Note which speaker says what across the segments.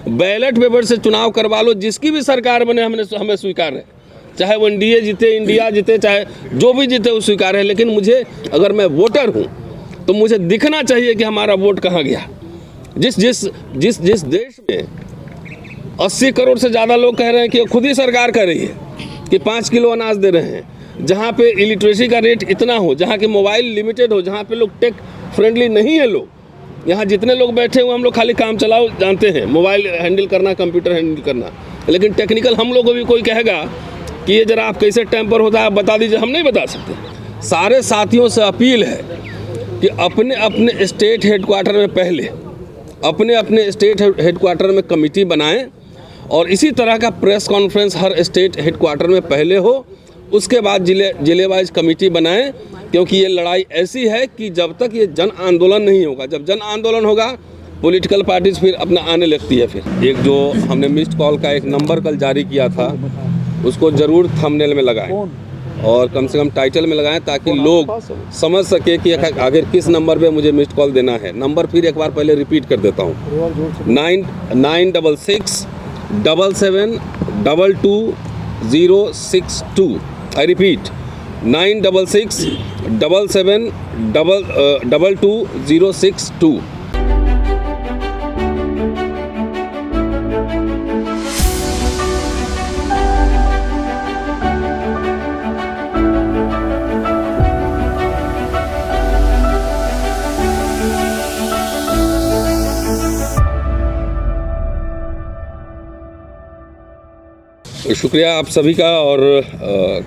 Speaker 1: Ballot paper से चुनाव करवा लो, जिसकी भी सरकार बने हमें स्वीकार है, चाहे वो इंडिया जीते चाहे जो भी जीते वो स्वीकार है। लेकिन मुझे, अगर मैं वोटर हूँ तो मुझे दिखना चाहिए कि हमारा वोट कहाँ गया। जिस देश में 80 करोड़ से ज़्यादा लोग कह रहे हैं कि खुद ही सरकार कह रही है कि 5 किलो अनाज दे रहे हैं, जहाँ पे इलिटरेसी का रेट इतना हो, जहाँ के मोबाइल लिमिटेड हो, जहाँ पे लोग टेक फ्रेंडली नहीं है लोग, यहाँ जितने लोग बैठे हुए हम लोग खाली काम चलाओ जानते हैं, मोबाइल हैंडल करना, कंप्यूटर हैंडल करना, लेकिन टेक्निकल हम लोग को भी कोई कहेगा कि ये जरा आप कैसे टेम्पर होता है आप बता दीजिए, हम नहीं बता सकते। सारे साथियों से अपील है कि अपने अपने स्टेट हेडक्वार्टर में पहले अपने स्टेट हेडक्वार्टर में कमेटी बनाएं और इसी तरह का प्रेस कॉन्फ्रेंस हर स्टेट हेडक्वार्टर में पहले हो, उसके बाद जिले वाइज कमेटी बनाएं, क्योंकि ये लड़ाई ऐसी है कि जब तक ये जन आंदोलन नहीं होगा, जब जन आंदोलन होगा पॉलिटिकल पार्टीज फिर अपना आने लगती है। फिर एक जो हमने मिस्ड कॉल का एक नंबर कल जारी किया था, उसको ज़रूर थंबनेल में लगाएं और कम से कम टाइटल में लगाएं, ताकि लोग समझ सके कि आखिर किस नंबर पे मुझे मिस्ड कॉल देना है। नंबर फिर एक बार पहले रिपीट कर देता हूँ, 966-7722-062। I repeat 966-7722-062। शुक्रिया आप सभी का। और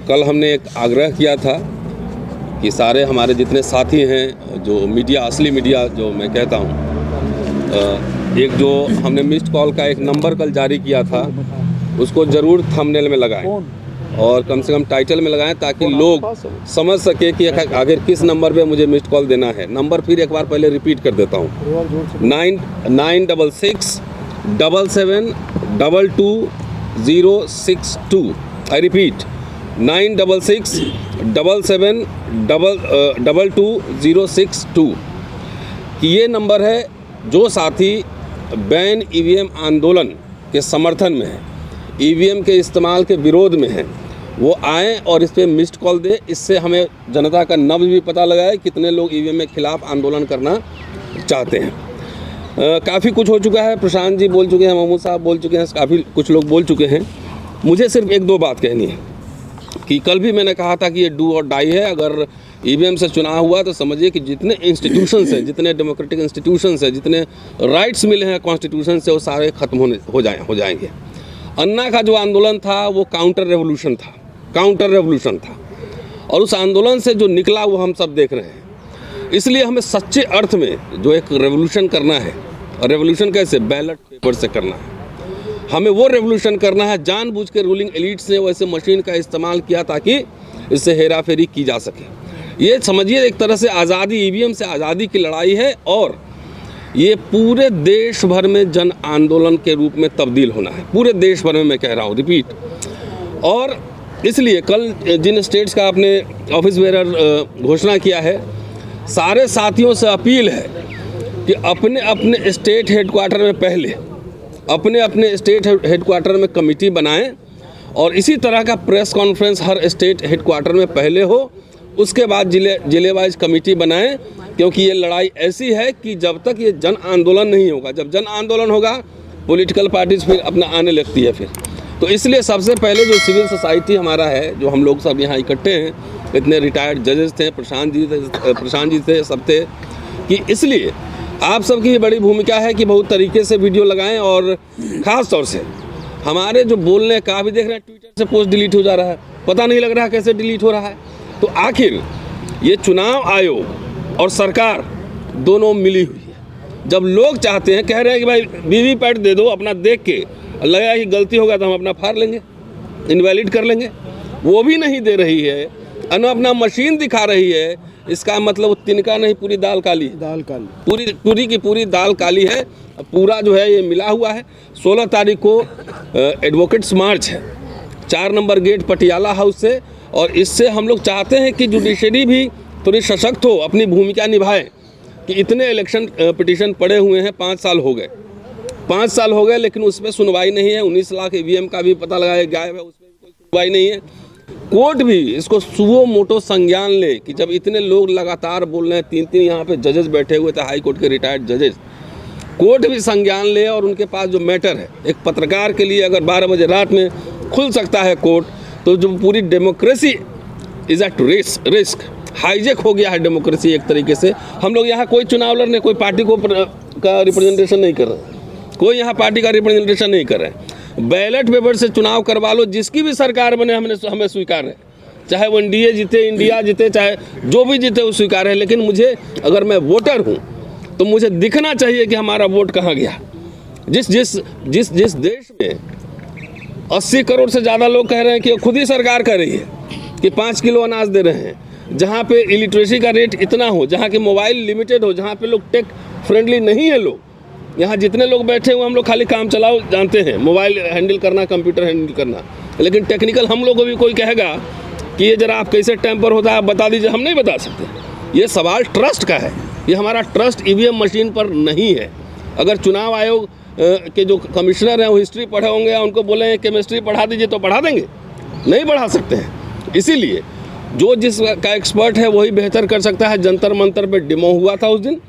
Speaker 1: कल हमने एक आग्रह किया था कि सारे हमारे जितने साथी हैं, जो मीडिया, असली मीडिया जो मैं कहता हूँ, एक जो हमने मिस्ड कॉल का एक नंबर कल जारी किया था, उसको ज़रूर थंबनेल में लगाएं और कम से कम टाइटल में लगाएं, ताकि लोग समझ सके कि आखिर किस नंबर पे मुझे मिस्ड कॉल देना है। नंबर फिर एक बार पहले रिपीट कर देता हूँ, 966-7722-062। I repeat 966-7722-062। कि ये नंबर है जो साथी बैन ईवीएम आंदोलन के समर्थन में है, ईवीएम के इस्तेमाल के विरोध में है, वो आएँ और इस पर मिस्ड कॉल दे। इससे हमें जनता का नब्ज़ भी पता लगा है कितने लोग ईवीएम के खिलाफ आंदोलन करना चाहते हैं। काफ़ी कुछ हो चुका है, प्रशांत जी बोल चुके हैं, महमूद साहब बोल चुके हैं, काफ़ी कुछ लोग बोल चुके हैं। मुझे सिर्फ एक दो बात कहनी है कि कल भी मैंने कहा था कि ये डू और डाई है। अगर ईवीएम से चुनाव हुआ तो समझिए कि जितने इंस्टीट्यूशंस हैं, जितने डेमोक्रेटिक इंस्टीट्यूशंस हैं, जितने राइट्स मिले हैं कॉन्स्टिट्यूशन से, वो सारे ख़त्म हो जाएंगे। अन्ना का जो आंदोलन था वो काउंटर रेवोल्यूशन था, और उस आंदोलन से जो निकला वो हम सब देख रहे हैं। इसलिए हमें सच्चे अर्थ में जो एक रेवोल्यूशन करना है, और रेवोल्यूशन कैसे, बैलेट पेपर से करना है। हमें वो रेवोल्यूशन करना है, जानबूझ के रूलिंग एलिट्स ने वैसे मशीन का इस्तेमाल किया ताकि इससे हेरा फेरी की जा सके। ये समझिए एक तरह से आज़ादी, ईवीएम से आज़ादी की लड़ाई है, और ये पूरे देश भर में जन आंदोलन के रूप में तब्दील होना है, पूरे देश भर में, मैं कह रहा हूँ, रिपीट। और इसलिए कल जिन स्टेट्स का आपने ऑफिस बेरर घोषणा किया है, सारे साथियों से अपील है कि अपने अपने स्टेट हेडक्वार्टर में पहले अपने स्टेट हेडक्वार्टर में कमेटी बनाएं और इसी तरह का प्रेस कॉन्फ्रेंस हर स्टेट हेडक्वार्टर में पहले हो, उसके बाद जिले वाइज कमेटी बनाएं, क्योंकि ये लड़ाई ऐसी है कि जब तक ये जन आंदोलन नहीं होगा, जब जन आंदोलन होगा पॉलिटिकल पार्टीज फिर अपना आने लगती है फिर। तो इसलिए सबसे पहले जो सिविल सोसाइटी हमारा है, जो हम लोग सब यहाँ इकट्ठे हैं, इतने रिटायर्ड जजेस थे, प्रशांत जी थे, सब थे, कि इसलिए आप सबकी भी बड़ी भूमिका है कि बहुत तरीके से वीडियो लगाएं। और ख़ास तौर से हमारे जो बोलने का भी देख रहे हैं, ट्विटर से पोस्ट डिलीट हो जा रहा है, पता नहीं लग रहा कैसे डिलीट हो रहा है। तो आखिर ये चुनाव आयोग और सरकार दोनों मिली हुई है। जब लोग चाहते हैं, कह रहे हैं कि भाई वीवीपैट दे दो, अपना देख के लगा कि गलती होगा तो हम अपना फाड़ लेंगे, इनवैलिड कर लेंगे, वो भी नहीं दे रही है, अपना मशीन दिखा रही है। इसका मतलब तिनका नहीं, पूरी दाल काली, पूरी की पूरी दाल काली है। पूरा जो है ये मिला हुआ है। 16 तारीख को एडवोकेट्स मार्च है 4 नंबर गेट पटियाला हाउस से, और इससे हम लोग चाहते हैं कि जुडिशरी भी थोड़ी सशक्त हो, अपनी भूमिका निभाए। कि इतने इलेक्शन पिटीशन पड़े हुए हैं, 5 साल हो गए, 5 साल हो गए लेकिन उस पर सुनवाई नहीं है। 19 लाख ईवीएम का भी पता लगाया गायब है, उसमें भी कोई सुनवाई नहीं है। कोर्ट भी इसको सुओ मोटो संज्ञान ले कि जब इतने लोग लगातार बोल रहे हैं, 3 यहाँ पे जजेस बैठे हुए थे, हाई कोर्ट के रिटायर्ड जजेस, कोर्ट भी संज्ञान ले और उनके पास जो मैटर है, एक पत्रकार के लिए अगर 12 बजे रात में खुल सकता है कोर्ट, तो जो पूरी democracy is at risk, hijack हो गया है डेमोक्रेसी एक तरीके से। हम लोग यहाँ कोई चुनाव लड़ रहे, कोई पार्टी को का रिप्रेजेंटेशन नहीं कर रहे, कोई यहाँ पार्टी का रिप्रेजेंटेशन नहीं कर रहे। बैलेट पेपर से चुनाव करवा लो, जिसकी भी सरकार बने हमें स्वीकार है, चाहे वो एनडीए जीते, इंडिया जीते, चाहे जो भी जीते वो स्वीकार है। लेकिन मुझे, अगर मैं वोटर हूँ तो मुझे दिखना चाहिए कि हमारा वोट कहाँ गया। जिस देश में 80 करोड़ से ज़्यादा लोग कह रहे हैं कि खुद ही सरकार कह रही है कि 5 किलो अनाज दे रहे हैं, जहाँ पे इलिटरेसी का रेट इतना हो, जहाँ के मोबाइल लिमिटेड हो, जहाँ पे लोग टेक फ्रेंडली नहीं है लोग, यहाँ जितने लोग बैठे हुए हम लोग खाली काम चलाओ जानते हैं, मोबाइल हैंडल करना, कंप्यूटर हैंडल करना, लेकिन टेक्निकल हम लोग को भी कोई कहेगा कि ये जरा आप कैसे टेम्पर होता है आप बता दीजिए, हम नहीं बता सकते। ये सवाल ट्रस्ट का है, ये हमारा ट्रस्ट ईवीएम मशीन पर नहीं है। अगर चुनाव आयोग के जो कमिश्नर हैं वो हिस्ट्री पढ़े होंगे या उनको बोले केमिस्ट्री पढ़ा दीजिए तो पढ़ा देंगे, नहीं पढ़ा सकते हैं। इसीलिए जो जिसका एक्सपर्ट है वही बेहतर कर सकता है। जंतर मंतर पे डेमो हुआ था उस दिन,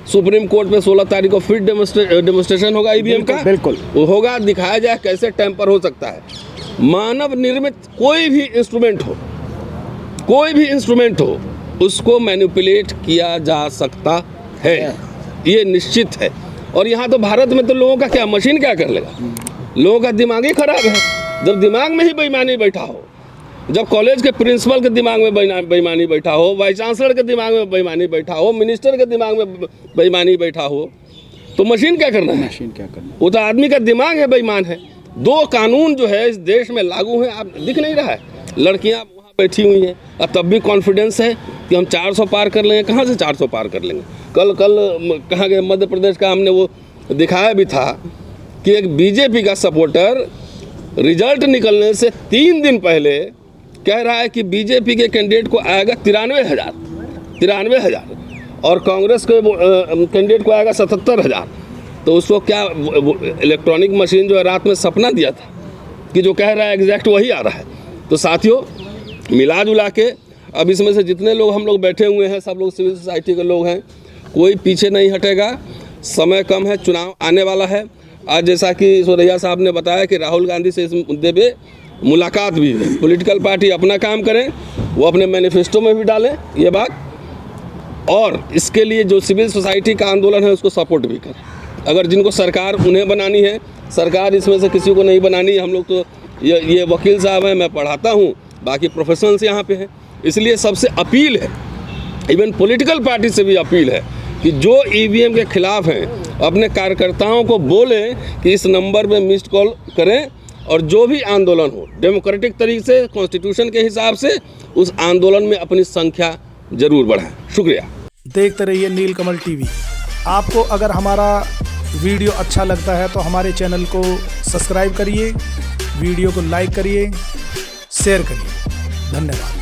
Speaker 1: सुप्रीम कोर्ट पे 16 तारीख को फिर डेमोस्ट्रेशन होगा ईवीएम का,
Speaker 2: बिल्कुल
Speaker 1: वो होगा, दिखाया जाए कैसे टेम्पर हो सकता है। मानव निर्मित कोई भी इंस्ट्रूमेंट हो उसको मैनिपुलेट किया जा सकता है, ये निश्चित है। और यहाँ तो भारत में तो लोगों का क्या, मशीन क्या कर लेगा? लोगों का दिमाग ही खराब है। जब दिमाग में ही बेईमानी बैठा हो, जब कॉलेज के प्रिंसिपल के दिमाग में बेईमानी बैठा हो, वाइस चांसलर के दिमाग में बेईमानी बैठा हो, मिनिस्टर के दिमाग में बेईमानी बैठा हो, तो मशीन क्या करना है?
Speaker 2: मशीन क्या करना है?
Speaker 1: वो तो आदमी का दिमाग है बेईमान है। 2 कानून जो है इस देश में लागू हैं, आप दिख नहीं रहा है। लड़कियां वहाँ बैठी हुई हैं और तब भी कॉन्फिडेंस है कि हम 400 पार कर लेंगे। कहाँ से 400 पार कर लेंगे? कल कहाँ गए, मध्य प्रदेश का हमने वो दिखाया भी था कि एक बीजेपी का सपोर्टर रिजल्ट निकलने से 3 दिन पहले कह रहा है कि बीजेपी के कैंडिडेट को आएगा 93,000 और कांग्रेस के कैंडिडेट को आएगा 77,000। तो उसको क्या इलेक्ट्रॉनिक मशीन जो है रात में सपना दिया था कि जो कह रहा है एग्जैक्ट वही आ रहा है। तो साथियों, मिला जुला के अब इसमें से जितने लोग हम लोग बैठे हुए हैं, सब लोग सिविल सोसाइटी के लोग हैं, कोई पीछे नहीं हटेगा। समय कम है, चुनाव आने वाला है। आज जैसा कि सोरैया साहब ने बताया कि राहुल गांधी से इस मुद्दे पे मुलाकात भी है। पॉलिटिकल पार्टी अपना काम करें, वो अपने मैनिफेस्टो में भी डालें ये बात, और इसके लिए जो सिविल सोसाइटी का आंदोलन है उसको सपोर्ट भी करें। अगर जिनको सरकार उन्हें बनानी है, सरकार इसमें से किसी को नहीं बनानी है। हम लोग तो ये वकील साहब हैं, मैं पढ़ाता हूँ, बाकी प्रोफेशनल्स यहाँ पे हैं। इसलिए सबसे अपील है, इवन पॉलिटिकल पार्टी से भी अपील है कि जो ईवीएम के खिलाफ हैं अपने कार्यकर्ताओं को बोलें कि इस नंबर पे मिस्ड कॉल करें, और जो भी आंदोलन हो डेमोक्रेटिक तरीके से, कॉन्स्टिट्यूशन के हिसाब से, उस आंदोलन में अपनी संख्या जरूर बढ़ाएं। शुक्रिया।
Speaker 2: देखते रहिए नीलकमल टीवी। आपको अगर हमारा वीडियो अच्छा लगता है तो हमारे चैनल को सब्सक्राइब करिए, वीडियो को लाइक करिए, शेयर करिए। धन्यवाद।